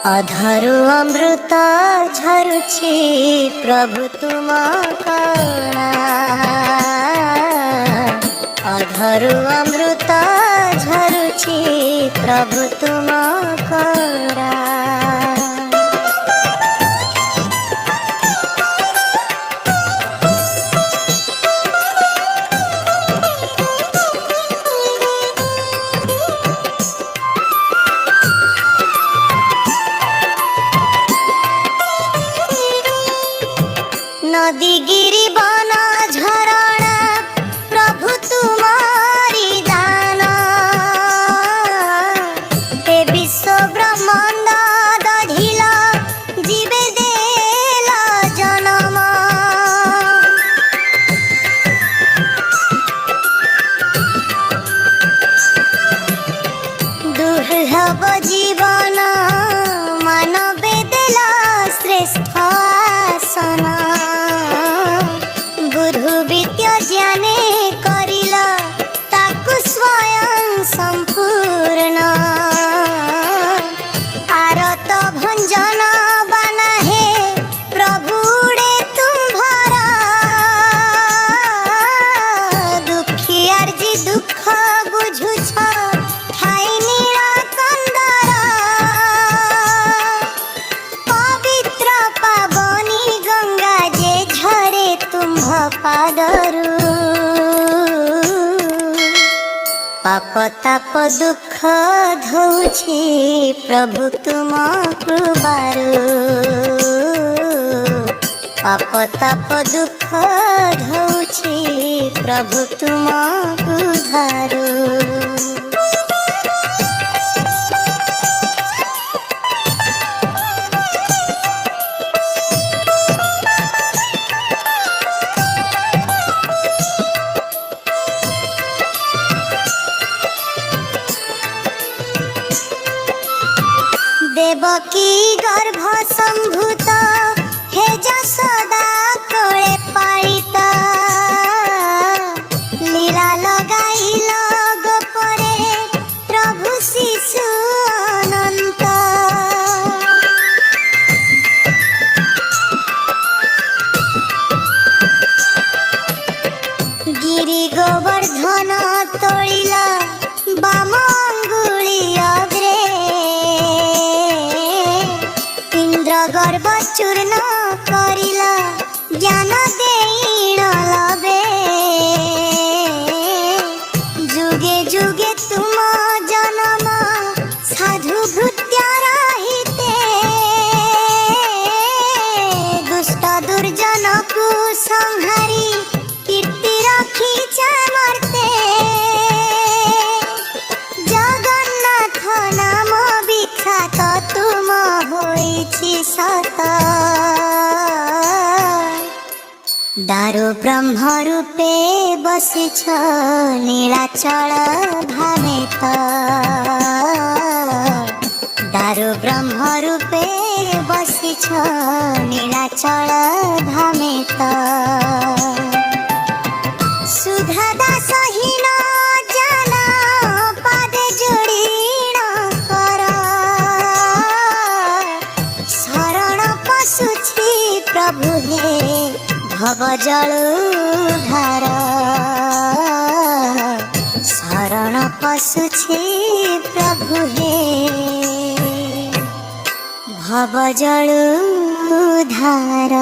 अधरु अमृत झरुछि प्रभु तुम करुणा। अधरु अमृत झरुछि प्रभु तुम करुणा। नदी गिरी बन झरणा प्रभु तुम्हारी दान। हे विश्व ब्रह्मांड दधिला जीवे देला जन्म। दुर्लभ जीवन मानवे देला श्रेष्ठ आसन। गुरु विद्या ज्ञाने करिला ताकु स्वयं संपूर्ण। आरत भंजन बना हे प्रभुडे तुम्हारा। दुखियार जी दुख बुझुछ ठाई नीला कंदर। पवित्र पावनी गंगा जे झरे तुम्ह पादरु। पाप ताप दुख धौछि प्रभु तुम कृपारु। पाप ताप दुख धौछि प्रभु तुम उद्धारु। देवकी गर्भ संभूत हे जसोदा कोळे पाळिता। लीला लगाइल गोपरे प्रभु शिशु अनंत। गिरि गोवर्धन तोळिला बाम अंगुली अग्रे। गर्भ चूर्ण करिला ज्ञान देईण लबे। जुगे जुगे तुम जन्म साधु भृत्या रहिते। दुष्ट दुर्जन को संहारी कीर्ति रखिछ मर्ते। जगन्नाथ नाम विख्यात तुम होइछि सत। दारु ब्रह्म रूपे बसिछ नीलाचल भामेत। दारु ब्रह्म रूपे बसिछ नीलाचल भामेत। सुधा दासहीन जन पादे जोड़ीण कर। शरण पशुछि प्रभु हे भव जलुधार। शरण पशुछि प्रभु हे भव जलुधार।